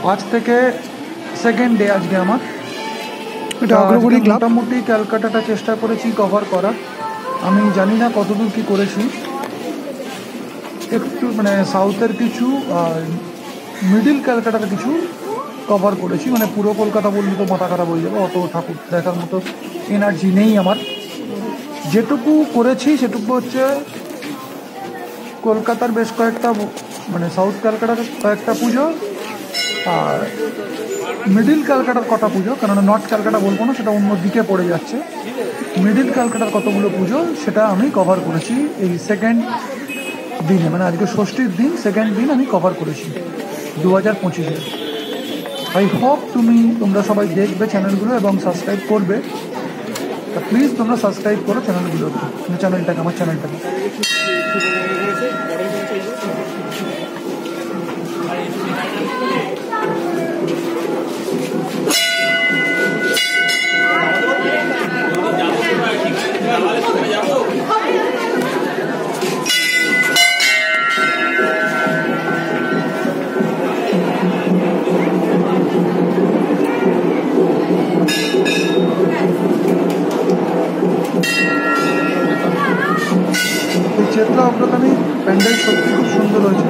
আজ থেকে second day আজকে আমার। এটা অগ্রগতি ক্লাব। মোটামুটি ক্যালকাটাটা চেষ্টা করেছি কভার করার। আমি জানি না কতদূর কী করেছি, একটু মানে সাউথের কিছু আর মিডিল ক্যালকাটার কিছু কভার করেছি। মানে পুরো কলকাতা বললে তো মাথা খারাপ হয়ে যাবে, অত ঠাকুর দেখার মতো এনার্জি নেই আমার। যেটুকু করেছি সেটুকু হচ্ছে কলকাতার বেশ কয়েকটা মানে সাউথ ক্যালকাটার কয়েকটা পুজো আর মিডিল ক্যালকাটার কটা পুজো, কেননা নর্থ ক্যালকাটা বলবো না, সেটা অন্য দিকে পড়ে যাচ্ছে। মিডিল ক্যালকাটার কতগুলো পুজো সেটা আমি কভার করেছি এই সেকেন্ড দিনে, মানে আজকে ষষ্ঠীর দিন সেকেন্ড দিন আমি কভার করেছি 2025-এ। আই হোপ তোমরা সবাই দেখবে চ্যানেলগুলো এবং সাবস্ক্রাইব করবে। তা প্লিজ তোমরা সাবস্ক্রাইব করো চ্যানেলটাকে, আমার চ্যানেলটাকে। চেতলা অগ্রগামী প্যান্ডেল সত্যি খুব সুন্দর হয়েছে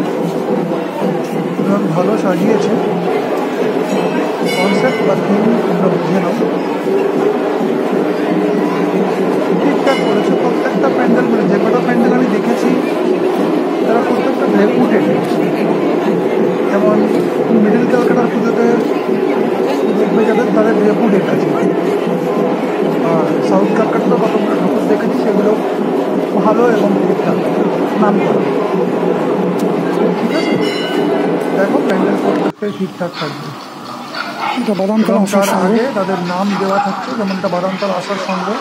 এবং ভালো সাজিয়েছে। কনসেপ্ট বা থিম তোমরা বুঝে নাও, ঠিকঠাক করেছে প্রত্যেকটা প্যান্ডেল। মানে যে কটা প্যান্ডেল আমি দেখেছি তারা প্রত্যেকটা রেপুটেড। যেমন মিডিল ক্যালকাটার পুজোতে দেখবে যাদের তাদের রেপুটেড আছে, আর সাউথ ক্যালকাটাতে কতগুলো ঠাকুর দেখেছি সেগুলো ভালো এবং ঠিকঠাক নাম করা। ঠিক আছে, দেখো প্যান্ডেল প্রত্যেকটাই ঠিকঠাক থাকবে। তার আগে তাদের নাম দেওয়া থাকছে, যেমনটা বাদামতলা আসার সঙ্গে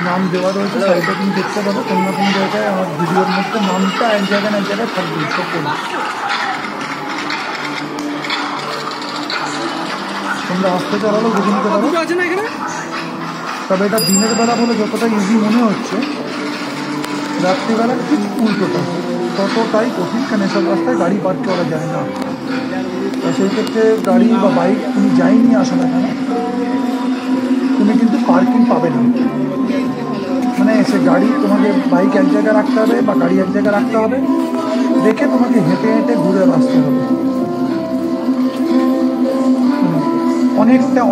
নাম দেওয়া রয়েছে। সাইডে তুমি দেখতে পাবে কোনো না কোনো জায়গায় আমার ভিডিওর মধ্যে নামটা এক জায়গায় না এক জায়গায় থাকবে সকল। তোমরা আসতে চালালেও বুঝে নিতে পারো। তবে এটা দিনের বেলা বলে যতটা ইজি মনে হচ্ছে, রাত্রিবেলা ঠিক উল্টোটা, ততটাই কঠিন। কেন এসব রাস্তায় গাড়ি পার্ক করা যায় না। সেই ক্ষেত্রে গাড়ি বা বাইক তুমি যাই নিয়ে আসো না কেন, তুমি কিন্তু পার্কিং পাবে না। মানে সে গাড়ি তোমাকে বাইক এক জায়গায় রাখতে হবে বা গাড়ি এক জায়গায় রাখতে হবে, রেখে তোমাকে হেঁটে হেঁটে ঘুরে আসতে হবে।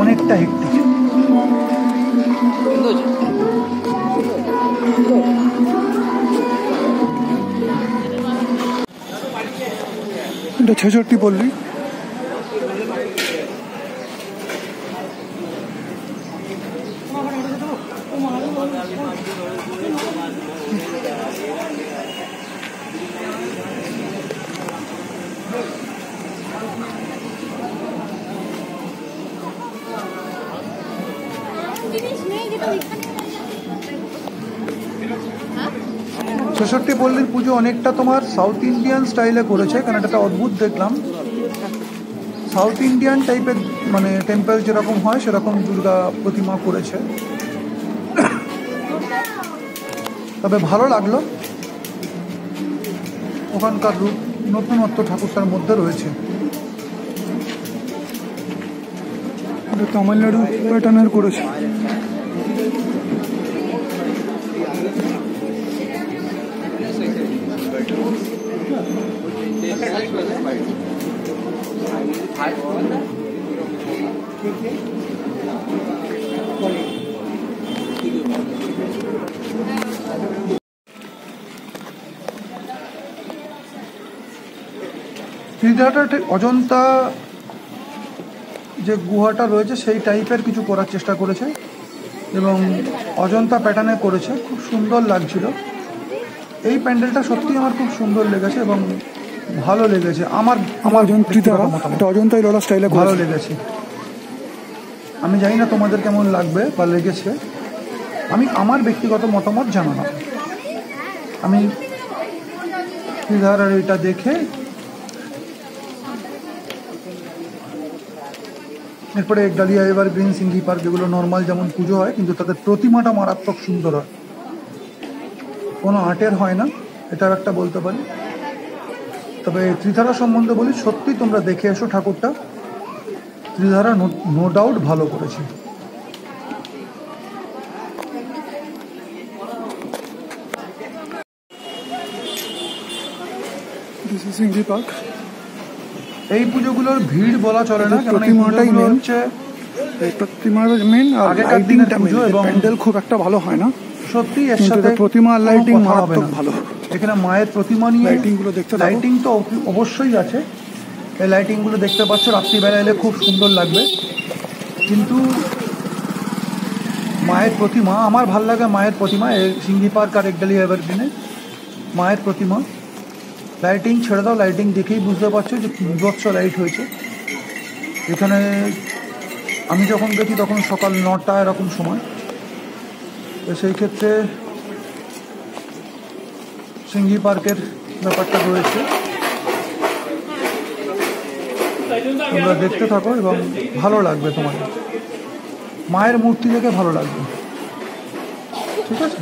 অনেকটা হেক্টিক। এটা 66 পল্লী। ছেষট্টি পল্লীর পুজো অনেকটা তোমার সাউথ ইন্ডিয়ান স্টাইলে করেছে, কারণ এটা অদ্ভুত দেখলাম। সাউথ ইন্ডিয়ান টাইপের মানে টেম্পল যেরকম হয় সেরকম দুর্গা প্রতিমা করেছে। তবে ভালো লাগলো, ওখানকার রূপ নতুনত্ব ঠাকুরটার মধ্যে রয়েছে। তামিলনাড়ু প্যাটার্নের করেছে। ত্রিধাটা ঠিক অজন্তা যে গুহাটা রয়েছে সেই টাইপের কিছু করার চেষ্টা করেছে এবং অজন্তা প্যাটার্নে করেছে, খুব সুন্দর লাগছিল। এই প্যান্ডেলটা সত্যি আমার খুব সুন্দর লেগেছে এবং ভালো লেগেছে। আমার অজন্তাই ললা স্টাইলে ভালো লেগেছে। আমি জানি না তোমাদের কেমন লাগবে বা লেগেছে, আমি আমার ব্যক্তিগত মতামত জানালাম। আমি ত্রিধারার এটা দেখে এরপরে একডালিয়া এভারগ্রিন, সিঙ্গি পার্ক, যেগুলো নর্মাল যেমন পুজো হয়, কিন্তু তাদের প্রতিমাটা মারাত্মক সুন্দর হয়, কোনো আর্টের হয় না, এটাও একটা বলতে পারি। তবে ত্রিধারা সম্বন্ধে বলি, সত্যি তোমরা দেখে এসো ঠাকুরটা। ত্রিধারা নো ডাউট ভালো করেছে। সিংহি পার্ক। এই পুজোগুলোর ভিড় বলা চলে না, কারণ এই প্রতিমাটাই পুজোগুলো মেন। হচ্ছে এই প্রতিমার মেন, আর আগেকার দিনের লাইটিংটা পুজো মেন। এবং প্যান্ডেল খুব একটা ভালো হয় না, সত্যি এর কিন্তু সাথে প্রতিমা আর লাইটিং কোনো কথা হবে মারাত্মক না। ভালো। এখানে মায়ের প্রতিমা নিয়ে লাইটিংগুলো দেখতে থাকো। লাইটিং তো অবশ্যই আছে, এই লাইটিংগুলো দেখতে পাচ্ছ, রাত্রিবেলা এলে খুব সুন্দর লাগবে। কিন্তু মায়ের প্রতিমা আমার ভাল লাগে, মায়ের প্রতিমা এই সিংহি পার্ক আর একডালি এভারগ্রিনে মায়ের প্রতিমা। লাইটিং ছেড়ে দাও, লাইটিং দেখেই বুঝতে পারছো যে বিভৎস লাইট হয়েছে এখানে। আমি যখন দেখি তখন সকাল 9টা এরকম সময়, তো সেই ক্ষেত্রে সিংহি পার্কের ব্যাপারটা রয়েছে। তোমরা দেখতে থাকো এবং ভালো লাগবে তোমাদের, মায়ের মূর্তি দেখে ভালো লাগবে, ঠিক আছে?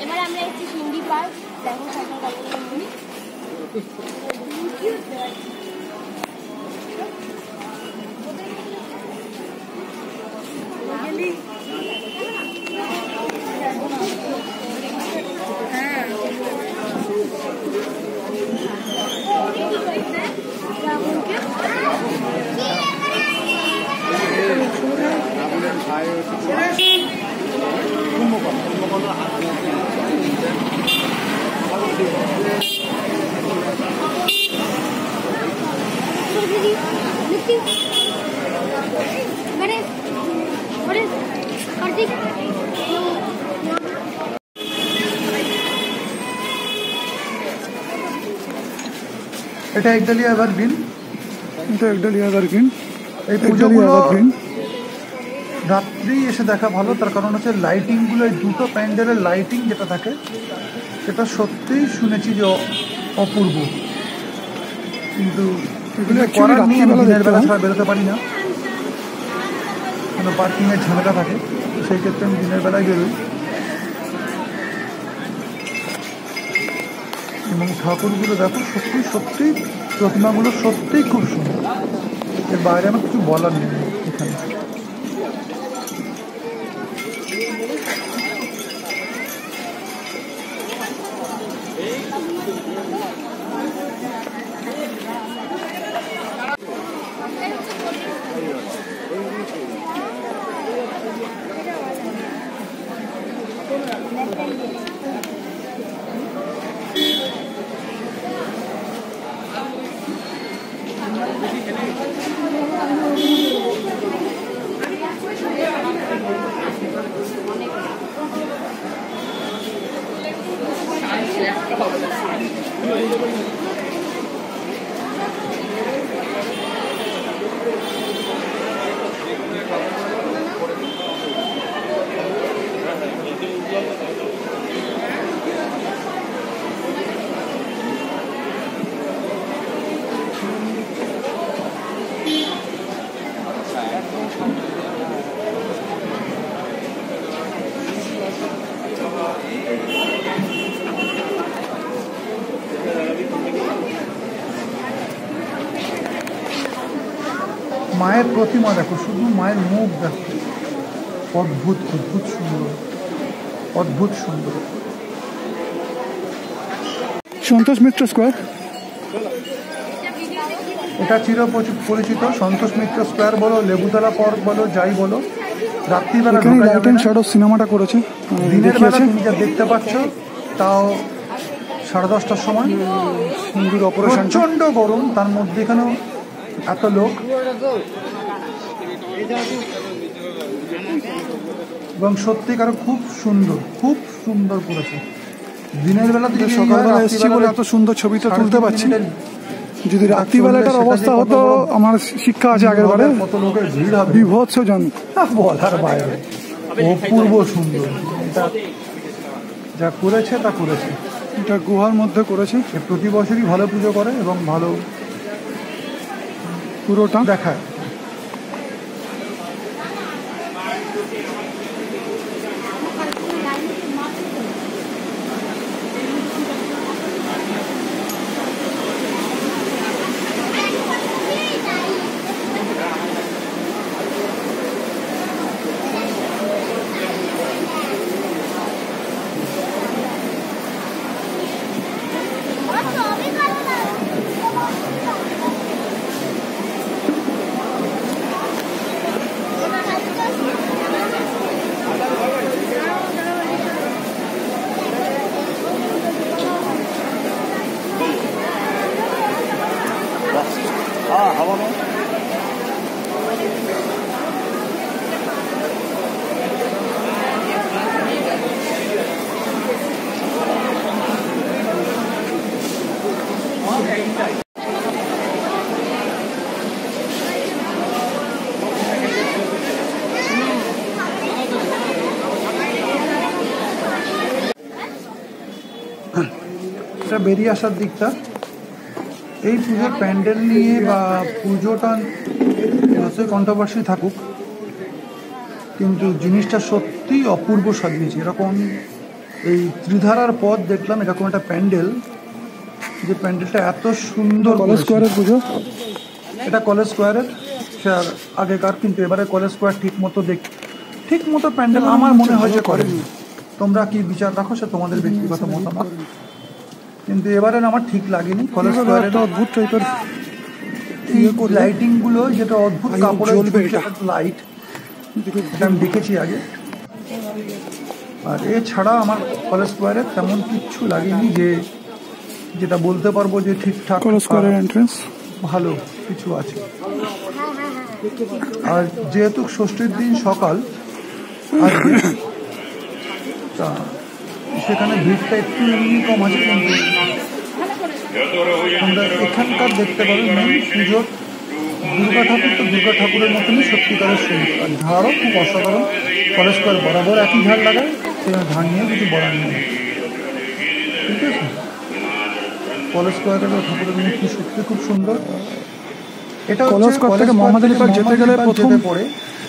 এবার আমরা একটি সিংহি পার্ক দেখো সকাল কাপড়। এটা একডালি এভারগ্রিন। এটা একডালি এভারগ্রিন। এই পুজোগুলো রাত্রি এসে দেখা ভালো, তার কারণ হচ্ছে লাইটিংগুলো, এই দুটো প্যান্ডেলের লাইটিং যেটা থাকে সেটা সত্যিই শুনেছি যে অপূর্ব। কিন্তু এগুলো করার নেই, আমি দিনের বেলা ছাড়া বেরোতে পারি না, কেন পার্কিংয়ের ঝামেলা থাকে, সেই ক্ষেত্রে আমি দিনের বেলায় বেরোই। এবং ঠাকুরগুলো দেখো, সত্যি সত্যি প্রতিমাগুলো সত্যিই খুব সুন্দর, এর বাইরে আমার কিছু বলার নেই এখানে। মায়ের প্রতিমা দেখো, শুধু মায়ের মুখ দেখো, অদ্ভুত অদ্ভুত সুন্দর, অদ্ভুত সুন্দর। সন্তোষ মিত্র স্কোয়ার, এটা চির পরিচিত সন্তোষ মিত্র স্কোয়ার বলো, লেবুতলা পার্ক বলো, যাই বলো, রাত্রিবেলা এখানে লাইট অ্যান্ড শ্যাডো সিনেমাটা করেছে। দিনের বেলা তুমি যা দেখতে পাচ্ছ তাও 10:30টার সময়, হিন্দুর অপারেশন প্রচণ্ড গরম, তার মধ্যে এখানেও এত লোক, এবং সত্যিকার খুব সুন্দর, খুব সুন্দর করেছে। দিনের বেলা থেকে সকালবেলা এসেছি বলে এত সুন্দর ছবিটা তুলতে পারছি। যদি রাত্রিবেলাটার অবস্থা হতো, আমার শিক্ষা আছে আগের বারে, কত লোকের ভিড় হবে বিভৎস জন, বলার বাইরে, অপূর্ব সুন্দর। এটা যা করেছে তা করেছে। এটা গুহার মধ্যে করেছে, প্রতি বছরই ভালো পুজো করে এবং ভালো পুরোটা দেখায়। এটা বেরিয়ে আসার দিকটা, এই পুজোর প্যান্ডেল নিয়ে বা পুজোটা যতই কন্ট্রোভার্সি থাকুক, কিন্তু জিনিসটা সত্যিই অপূর্ব সাজিয়েছে। এরকম এই ত্রিধারার পথ দেখলাম, এরকম একটা প্যান্ডেল, যে প্যান্ডেলটা এত সুন্দর। কলেজ স্কোয়ারের পুজো, এটা কলেজ স্কোয়ারের আগেকার, কিন্তু এবারে কলেজ স্কোয়ার ঠিক মতো প্যান্ডেল আমার মনে হয় যে করেনি। তোমরা কি বিচার রাখো, সে তোমাদের ব্যক্তিগত মতামত, কিন্তু এবারে আমার ঠিক লাগেনি। কলেজ স্কোয়ারের অদ্ভুত টাইপের লাইটিং গুলো, যেটা অদ্ভুত কাপড়ের লাইট, এটা আমি দেখেছি আগে। আর এছাড়া আমার কলেজ স্কোয়ারে তেমন কিচ্ছু লাগেনি যে যেটা বলতে পারবো যে ঠিকঠাক কলেজ স্কোয়ারের এন্ট্রান্স ভালো কিছু আছে। আর যেহেতু ষষ্ঠীর দিন সকাল, আর সেখানে ভিড়টা একটু এমনি কম আছে, কিন্তু আমরা এখানকার দেখতে পাবো পুজোর দুর্গা ঠাকুর তো দুর্গা ঠাকুরের মতনই সত্যিকারের সুন্দর। আর ঝাড়ও খুব অসাধারণ, কলেজ স্কোয়ার বরাবর একই ঝাড় লাগায়, সেখানে ঝাড় নিয়ে কিছু বলার নেই, ঠিক আছে। কলেজ স্কোয়ারের ঠাকুরের মূর্তি সত্যি খুব সুন্দর। এটা কলেজ স্কোয়ার থেকে মোহাম্মদ আলী পার্ক যেতে গেলে প্রথম পড়ে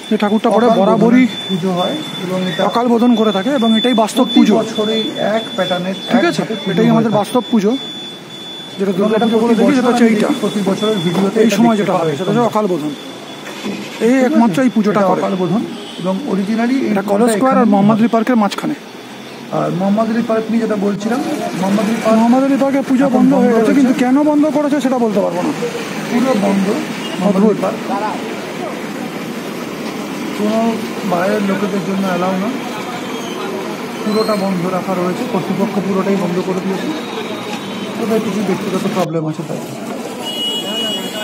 যে ঠাকুরটা পড়ে বরাবরই পুজো হয়, এবং এটা অকাল বোধন করে থাকে, এবং এটাই বাস্তব পুজো। বছরেই এক প্যাটার্নের, ঠিক আছে, এটাই আমাদের বাস্তব পুজো, যেটা দুর্গা পুজো বলে দেখি, সেটা হচ্ছে এইটা প্রতি বছরের ভিডিওতে এই সময় যেটা হয় সেটা হচ্ছে অকাল বোধন। এই একমাত্র এই পুজোটা করে অকাল বোধন, এবং অরিজিনালি এটা কলেজ স্কোয়ার আর মোহাম্মদ আলী পার্কের মাঝখানে। আর মোহাম্মদ আলী পার্ক নিয়ে যেটা বলছিলাম, মোহাম্মদ আলী পার্কের পুজো বন্ধ হয়ে গেছে, কিন্তু কেন বন্ধ করেছে সেটা বলতে পারবো না, পুরো বন্ধ মোহাম্মদ আলী পার্ক, কোনো বাইরের লোকেদের জন্য অ্যালাউ না, পুরোটা বন্ধ রাখা রয়েছে, কর্তৃপক্ষ পুরোটাই বন্ধ করে দিয়েছে, ওদের কিছু ব্যক্তিগত প্রবলেম আছে তাই।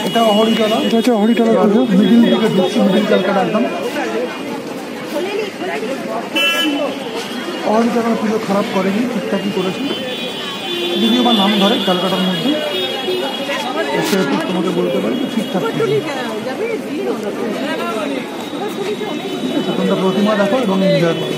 এটা অহরিতলা, এটা হচ্ছে অহরিতলা পুজো। মিডিল দিকে ঢুকছি, মিডিল ক্যালকাটা একদম। অহরিতলার পুজো খারাপ করেনি, ঠিকঠাকই করেছে, যদিও বা নাম ধরে ক্যালকাটার মধ্যে, সেহেতু তোমাকে বলতে পারি যে ঠিকঠাক। তোমরা প্রতিমা দেখো এবং এনজয় করো।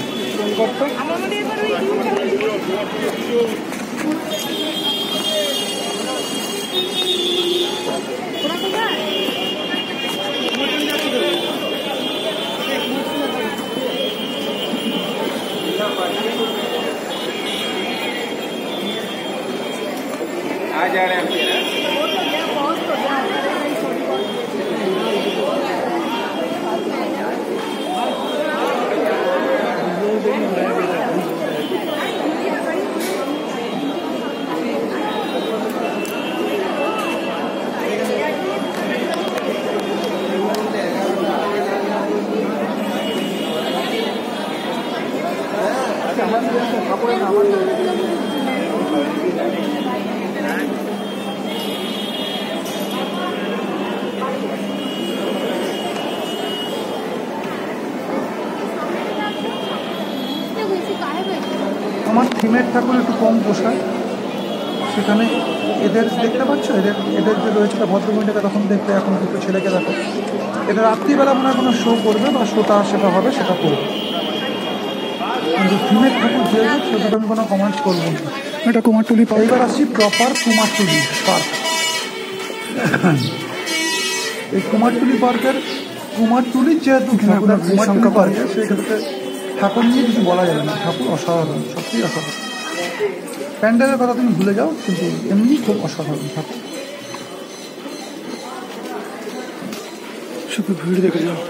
আমার থিমের ঠাকুর একটু কম পোষায়, সেখানে এদের দেখতে পাচ্ছ, এদের যে রয়েছে ভদ্রমহিলাকে তখন দেখতে, এখন দুটো ছেলেকে দেখো, এদের রাত্রিবেলা মনে হয় কোনো শো করবে বা শোটা সেটা হবে, সেটা করবে, কিন্তু থিমের ঠাকুর যেহেতু সেটা আমি কোনো কমেন্টস করবো না। এটা কুমারটুলি পার্ক। এইবার আসছি প্রপার কুমারটুলি পার্ক। এই কুমারটুলি পার্কের কুমারটুলির যেহেতু কুমারটুলি পার্কে, সেক্ষেত্রে ঠাকুর নিয়ে কিছু বলা যাবে না, ঠাকুর অসাধারণ, সত্যিই অসাধারণ। প্যান্ডেলের কথা তুমি ভুলে যাও, কিন্তু এমনি খুব অসাধারণ ঠাকুর। শুধু ভিড় দেখে যাও।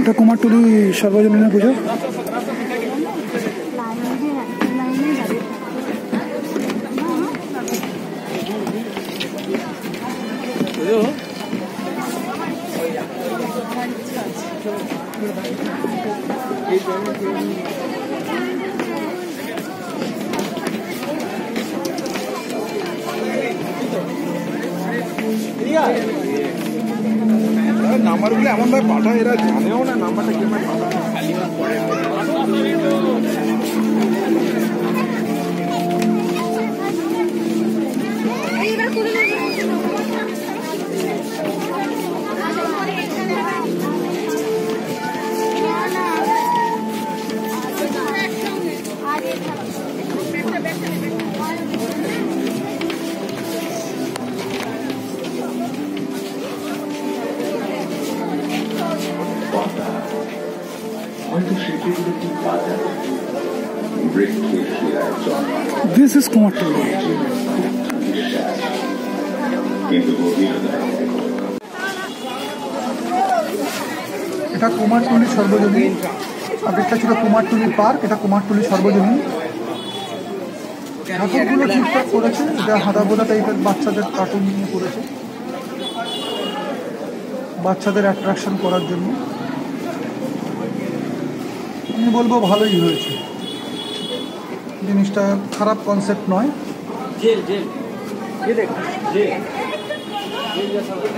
এটা কুমারটুলি সর্বজনীন পুজো। নাম্বারগুলো এমন ভাবে পাঠায়, এরা জানেও না নাম্বারটা কি ভাবে পাঠায়। This is Kumartuli. এটা কুমারটুলি সর্বজনীন, আগেরটা ছিল কুমারটুলি পার্ক, এটা কুমারটুলি সর্বজনীন। ঠাকুরগুলো ঠিকঠাক করেছে, এটা হাদাবোদা টাইপের বাচ্চাদের কার্টুন নিয়ে করেছে, বাচ্চাদের অ্যাট্রাকশন করার জন্য। আমি বলবো ভালোই হয়েছে, জিনিসটা খারাপ কনসেপ্ট নয়।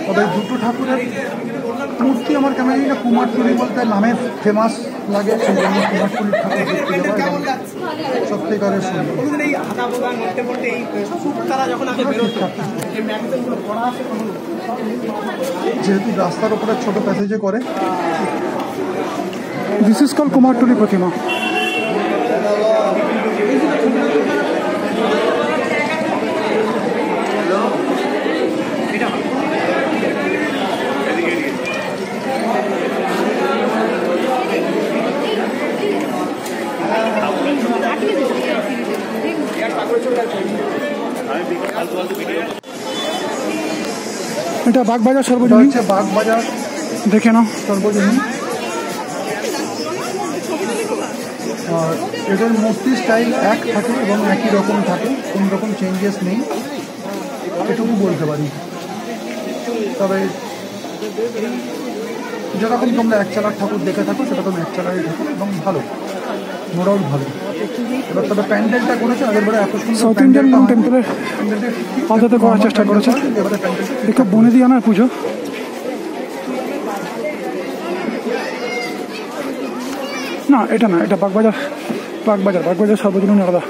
তবে দুটো ঠাকুরের মূর্তি আমার কেমন জানি না কুমারটুলি বলতে নামে ফেমাস লাগে, সেই জন্য কুমারটুলি ঠাকুর দেখতে যাওয়া এবং সত্যিকারের সুন্দর। যেহেতু রাস্তার উপরে ছোট প্যাসেজে করে। দিস ইজ কল কুমারটুলি প্রতিমা। এটা বাগবাজার সর্বজনীন, বাগবাজার দেখে নাও সর্বজনীন। আর এদের মূর্তি স্টাইল এক থাকে এবং একই রকম থাকে, কোনো রকম চেঞ্জেস নেই, এটুকু বলতে পারি। তবে যেরকম তোমরা এক চালার ঠাকুর দেখে থাকো সেরকম এক চালারই ঠাকুর এবং ভালো, মোটাও ভালো। এবার তবে প্যান্ডেলটা করেছে আগের বারে এত সুন্দর, সাউথ ইন্ডিয়ান টেম্পলের আদতে করার চেষ্টা করেছে। এবারে প্যান্ডেলটা দেখো বনেদিয়ানার পুজো। না এটা না, এটা বাগবাজার, বাগবাজার সর্বজনীন আলাদা।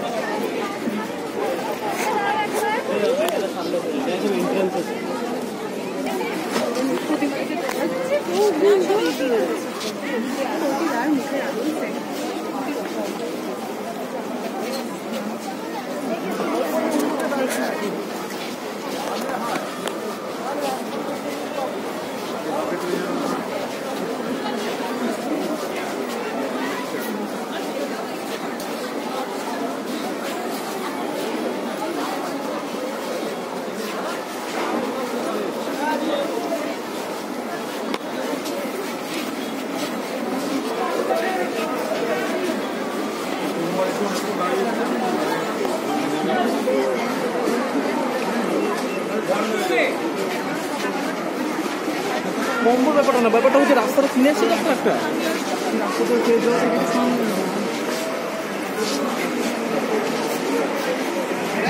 নম্বর ব্যাপারটা না, ব্যাপারটা হচ্ছে রাস্তাটা কিনেছে একটা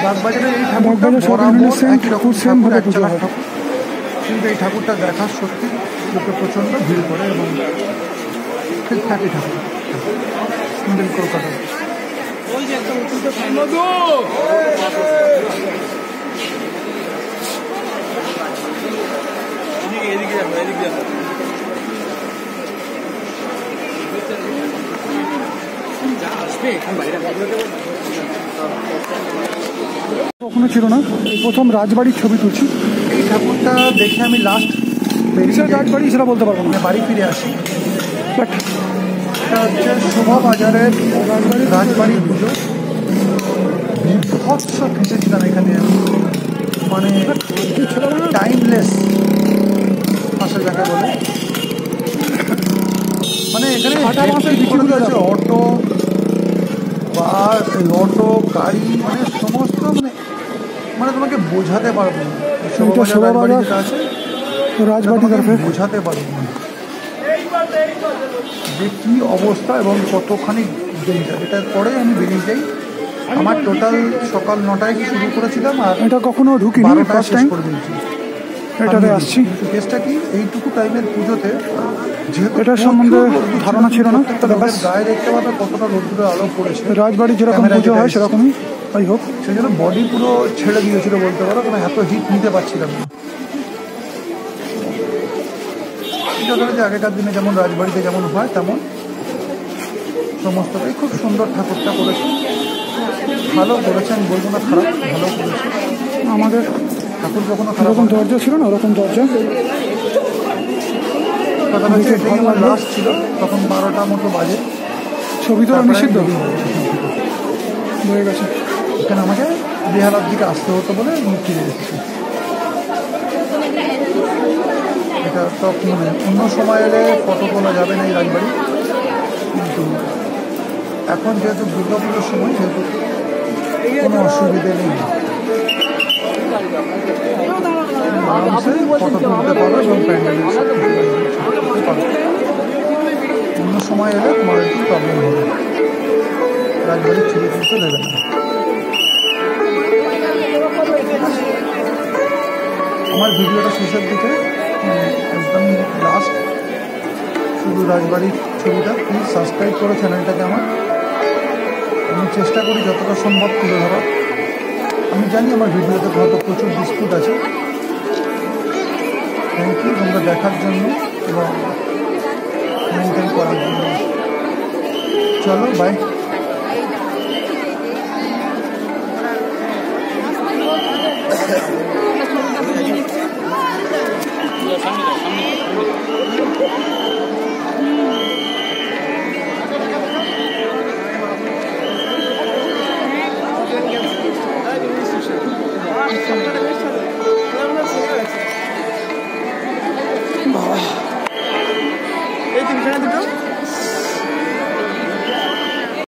বাগবাজারে এই ঠাকুরটা বরাবর একই রকম ঠাকুর, এক চালার ঠাকুর, কিন্তু এই ঠাকুরটা দেখার সত্যি লোকে প্রচণ্ড ভিড় করে এবং ঠিকঠাকই ঠাকুর মিডল কলকাতায়। কখনো ছিল না, প্রথম রাজবাড়ির ছবি তুলছি। এই ঠাকুরটা দেখে আমি লাস্ট রাজবাড়ি সেটা বলতে পারবো না, বাড়ি ফিরে আসি। বাট এটা হচ্ছে শোভাবাজারের রাজবাড়ি পুজো। বিভৎস ফেঁসেছিলাম এখানে, মানে টাইমলেস আসা যাকে বলে। মানে এখানে অটো, বাস, অটো, গাড়ি, মানে সমস্ত, মানে তোমাকে বোঝাতে পারবো না। শোভাবাজার আছে রাজবাড়ি তরফে, বোঝাতে পারবো না। যে কী অবস্থা এবং কতখানি ডেঞ্জার। এটার পরে আমি বেরিয়ে যাই। আমার টোটাল সকাল 9টায় শুরু করেছিলাম আর এটা কখনো ঢুকিনি, 12টায় ফার্স্ট শেষ টাইম করে দিয়েছি। এটাতে আসছি। কিন্তু কেসটা কি, এইটুকু টাইমের পুজোতে যেহেতু এটার সম্বন্ধে প্রচুর রোদ্দুর ধারণা ছিল না, প্রত্যেকটা তবে লোকের ব্যাস। গায়ে দেখতে পাবে কতটা রোদ্দুরের আলো পড়েছে। রাজবাড়ি যেরকম ক্যামেরায় পুজো যেটা হয় এসেছে। সেরকমই আই হোক। সেই জন্য বডি পুরো ছেড়ে দিয়েছিল বলতে পারো, কারণ এত হিট নিতে পারছিলাম না। এটা ধরো যে আগেকার দিনে যেমন রাজবাড়িতে যেমন হয় তেমন সমস্তটাই খুব সুন্দর ঠাকুরটা করেছে। ভালো করেছেন বলবো না, খারাপ, ভালো করেছে। আমাদের ঠাকুর কখনো খারাপ ওরকম হয় না। দরজা ছিল না, ওরকম দরজা। কথা হচ্ছে এটাই আমার লাস্ট ছিল, তখন 12টা মতো বাজে। ছবি তো তারপরে নিষিদ্ধ আমি বেরিয়ে যাই। হয়ে গেছে। এখানে আমাকে বেহালার দিকে আসতে হতো বলে আমি ফিরে এসেছি। এটা তো মানে অন্য সময় এলে ফটো তোলা যাবে না এই রাজবাড়ি, কিন্তু এখন যেহেতু দুর্গাপুজোর সময় যেহেতু কোনো অসুবিধে নেই, আরামসে ফটো তুলতে পারো এবং প্যান্ডেলের সাথে তুলতে পারো। অন্য সময় এলে তোমার একটু প্রবলেম হবে, রাজবাড়ির ছবি তুলতে দেবে না। আমার ভিডিওটা শেষের দিকে একদম লাস্ট শুধু রাজবাড়ির ছবিটা, প্লিজ সাবস্ক্রাইব করো চ্যানেলটাকে আমার। আমি চেষ্টা করি যতটা সম্ভব তুলে ধরা। আমি জানি আমার ভিডিওতে হয়তো প্রচুর ডিসপুট আছে। থ্যাংক ইউ তোমরা দেখার জন্য এবং মেনটেন করার জন্য। চলো বাই।